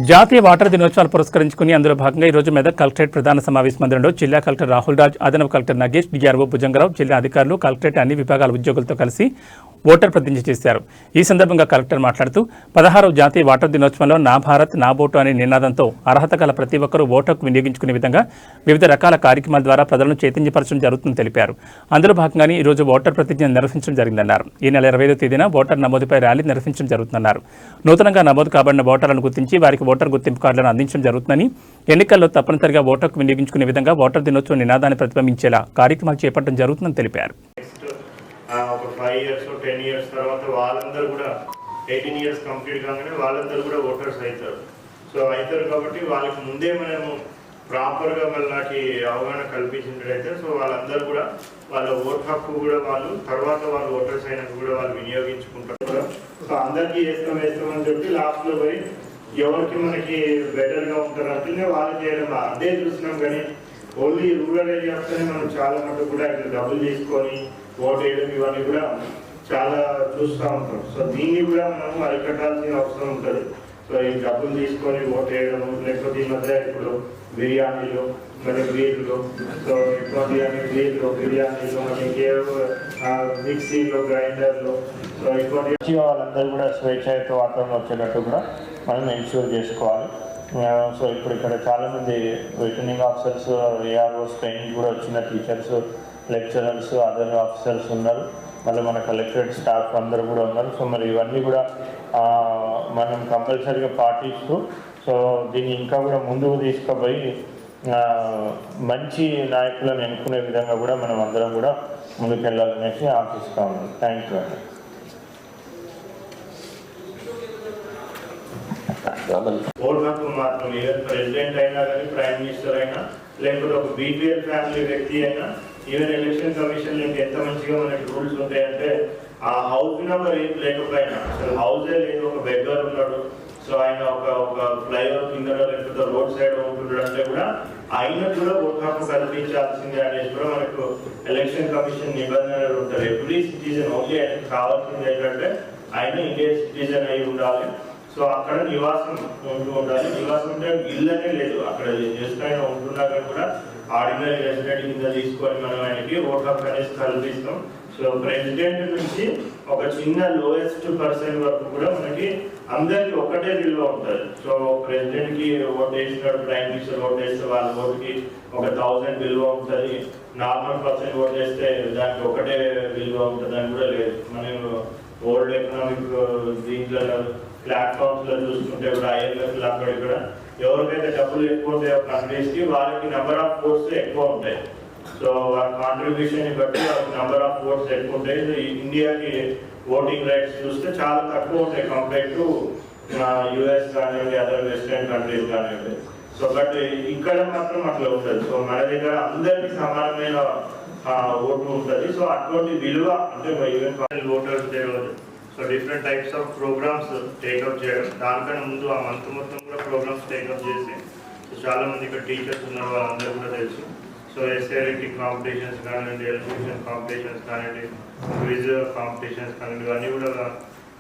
జాతీయ వాటర్ దినోత్సవాలు పురస్కరించుకుని అందులో భాగంగా ఈరోజు మెదక్ కలెక్టరేట్ ప్రధాన సమావేశ మందిరంలో జిల్లా కలెక్టర్ రాహుల్ రాజ్, అదనపు కలెక్టర్ నగేష్, డిఆర్ఓ భుజంగరావు, జిల్లా అధికారులు, కలెక్టరేట్ అన్ని విభాగాల ఉద్యోగులతో కలిసి ఓటర్ ప్రతిజ్ఞ చేశారు. ఈ సందర్భంగా కలెక్టర్ మాట్లాడుతూ 16వ జాతీయ వాటర్ దినోత్సవంలో నా భారత్ నా ఓటు అనే నినాదంతో అర్హత గల ప్రతి ఒక్కరూ ఓటుకు వినియోగించుకునే విధంగా వివిధ రకాల కార్యక్రమాల ద్వారా ప్రజలను చైతన్యపరచడం జరుగుతుందని తెలిపారు. అందులో భాగంగానే ఈరోజు ఓటర్ ప్రతిజ్ఞ నిర్వహించడం జరిగిందన్నారు. ఈ నెల 25వ తేదీన ఓటర్ నమోదుపై ర్యాలీ నిర్వహించడం జరుగుతుందన్నారు. నూతనంగా నమోదు కాబడిన ఓటర్లను గుర్తించి వారికి ఓటర్ గుర్తింపు కార్డులను అందించడం జరుగుతుందని, ఎన్నికల్లో తప్పనిసరిగా ఓటుకు వినియోగించుకునే విధంగా ఓటర్ దినోత్సవం నినాదాన్ని ప్రతిబింబించేలా కార్యక్రమాలు చేపట్టడం జరుగుతుందని తెలిపారు. ఒక 5 years 10 years తర్వాత వాళ్ళందరూ కూడా 18 years కంప్లీట్ కాగానే వాళ్ళందరూ కూడా ఓటర్స్ అవుతారు. సో అవుతారు కాబట్టి వాళ్ళకి ముందే మనము ప్రాపర్గా వాళ్ళకి అవగాహన కల్పించినట్లయితే సో వాళ్ళందరూ కూడా వాళ్ళ ఓటు హక్కు కూడా వాళ్ళు తర్వాత వాళ్ళు ఓటర్స్ అయినాక కూడా వాళ్ళు వినియోగించుకుంటారు. సో అందరికీ వేస్తామని చెప్పి లాస్ట్లో పోయి ఎవరికి మనకి బెటర్గా ఉంటారు అంటే వాళ్ళు చేయడం అదే చూస్తున్నాం. కానీ ఓన్లీ రూరల్ ఏరియాస్తోనే మనం చాలా మటుకు కూడా ఇక్కడ డబ్బులు తీసుకొని ఓటు వేయడం ఇవన్నీ కూడా చాలా చూస్తూ ఉంటాం. సో దీన్ని కూడా మనం అరికట్టాల్సిన అవసరం ఉంటుంది. సో ఈ డబ్బులు తీసుకొని ఓటు వేయడం, లేకపోతే ఈ మధ్య ఇప్పుడు బిర్యానీలు మరి బీర్లు, సో ఇటువంటి బీర్లు బిర్యానీలు మరి ఇంకేవో మిక్సీలు గ్రైండర్లు, సో ఇటువంటి వాళ్ళందరూ కూడా స్వేచ్ఛాయుత వాతావరణం వచ్చేటట్టు కూడా మనం ఎన్ష్యూర్ చేసుకోవాలి. సో ఇప్పుడు ఇక్కడ చాలామంది రిటర్నింగ్ ఆఫీసర్స్, ఏఆర్ఓస్ ట్రైనింగ్ కూడా వచ్చిన టీచర్స్, లెక్చరర్స్, అదర్ ఆఫీసర్స్ ఉన్నారు. మళ్ళీ మన కలెక్టరేట్ స్టాఫ్ అందరూ కూడా ఉన్నారు. సో మరి ఇవన్నీ కూడా మనం కంపల్సరీగా పాటిస్తూ సో దీన్ని ఇంకా కూడా ముందుకు తీసుకుపోయి మంచి నాయకులను ఎన్నుకునే విధంగా కూడా మనం అందరం కూడా ముందుకు వెళ్ళాలనేసి ఆశిస్తూ ఉన్నాం. థ్యాంక్ యూ అండి. ఓట్ హక్కు మాత్రం ఈవెన్ ప్రెసిడెంట్ అయినా కానీ, ప్రైమ్ మినిస్టర్ అయినా, లేకపోతే ఒక బీపీఎల్ ఫ్యామిలీ వ్యక్తి అయినా, ఈవెన్ ఎలక్షన్ కమిషన్ ఎంత మంచిగా మనకి రూల్స్ ఉంటాయంటే ఆ హౌస్ నెంబర్ ఏం లేకపోయినా అసలు హౌసే లేదు, ఒక బెగ్గర్ ఉన్నాడు, సో ఆయన ఒక ఫ్లైఓవర్ కింద లేకపోతే రోడ్ సైడ్ ఉంటున్నాడు అంటే కూడా ఆయన కూడా ఓటు హక్కు కల్పించాల్సిందే అనేసి కూడా మనకు ఎలక్షన్ కమిషన్ నిబంధనలు ఉంటారు. ఎవ్రీ సిటిజన్ ఓన్లీ ఆయనకు కావాల్సింది ఏంటంటే ఆయన ఇండియన్ సిటిజన్ అయి ఉండాలి. సో అక్కడ నివాసం ఉండాలి. నివాసం అంటే ఇల్లనే లేదు, అక్కడ జస్ట్ ఆయన ఉంటున్నా కానీ కూడా ఆర్డినరీ రెసిడెంట్ కింద తీసుకొని మనం ఆయనకి ఓటు హక్కు అనేసి కల్పిస్తాం. సో ప్రెసిడెంట్ నుంచి ఒక చిన్న లోయెస్ట్ పర్సన్ వరకు కూడా మనకి అందరికి ఒకటే విలువ ఉంటుంది. సో ప్రెసిడెంట్కి ఓటు వేసినాడు, ప్రైమ్ మినిస్టర్ ఓటు వేస్తే వాళ్ళ ఓటుకి ఒక 1000 విలువ ఉంటుంది. నార్మల్ పర్సన్ ఓటు వేస్తే దానికి ఒకటే విలువ ఉంటుంది అని కూడా లేదు. మనం వరల్డ్ ఎకనామిక్ దీంట్లో ప్లాట్ఫామ్స్ లో చూసుకుంటే కూడా IMF అక్కడ కూడా ఎవరికైతే డబ్బులు ఎక్కువ ఉంటాయో కంట్రీస్ కి వాళ్ళకి నెంబర్ ఆఫ్ ఓట్స్ ఎక్కువ ఉంటాయి. సో వాళ్ళ కాంట్రిబ్యూషన్ బట్టి వాళ్ళకి నెంబర్ ఆఫ్ ఓట్స్ ఎక్కువ ఉంటాయి. ఇండియాకి ఓటింగ్ రైట్స్ చూస్తే చాలా తక్కువ ఉంటాయి కంపేర్ టు US కానివ్వండి, అదర్ వెస్టర్న్ కంట్రీస్ కానివ్వండి. సో బట్ ఇక్కడ మాత్రం అట్లా ఉంటుంది. సో మన దగ్గర అందరికీ సమానమైన ఓటు ఉంటుంది. సో అటువంటి విలువ అంటే even voters day so different types of programmes take up చేయడం, దానికన్నా ముందు ఆ మంత్ మొత్తం కూడా ప్రోగ్రామ్స్ టేకప్ చేసి సో చాలా మంది ఇక్కడ టీచర్స్ ఉన్నారు, వాళ్ళందరూ కూడా తెలుసు. సో ఎస్ఏ రైటింగ్ కాంపిటీషన్స్ కానివ్వండి, ఎలిమినేషన్ కాంపిటీషన్స్ కానివ్వండి, క్విజ్ కాంపిటీషన్స్ కానివ్వండి, ఇవన్నీ కూడా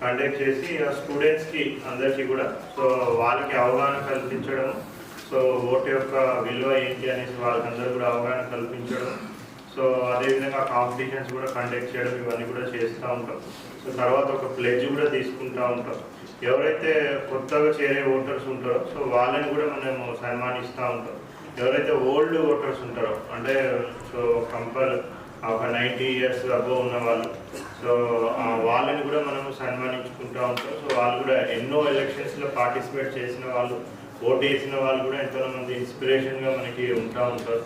కండక్ట్ చేసి స్టూడెంట్స్కి అందరికీ కూడా సో వాళ్ళకి అవగాహన కల్పించడం, సో ఓటు యొక్క విలువ ఏంటి అనేసి వాళ్ళకందరూ కూడా అవగాహన కల్పించడం, సో అదేవిధంగా కాంపిటీషన్స్ కూడా కండక్ట్ చేయడం, ఇవన్నీ కూడా చేస్తూ ఉంటాం. సో తర్వాత ఒక ప్లెడ్జ్ కూడా తీసుకుంటూ ఉంటాం. ఎవరైతే కొత్తగా చేరే ఓటర్స్ ఉంటారో సో వాళ్ళని కూడా మనము సన్మానిస్తూ ఉంటాం. ఎవరైతే ఓల్డ్ ఓటర్స్ ఉంటారో అంటే సో ఒక 90 years అబోవ్ ఉన్న వాళ్ళు, సో వాళ్ళని కూడా మనము సన్మానించుకుంటూ ఉంటాం. సో వాళ్ళు కూడా ఎన్నో ఎలక్షన్స్లో పార్టిసిపేట్ చేసిన వాళ్ళు, ఓటు వేసిన వాళ్ళు కూడా ఎంతోమంది ఇన్స్పిరేషన్గా మనకి ఉంటారు.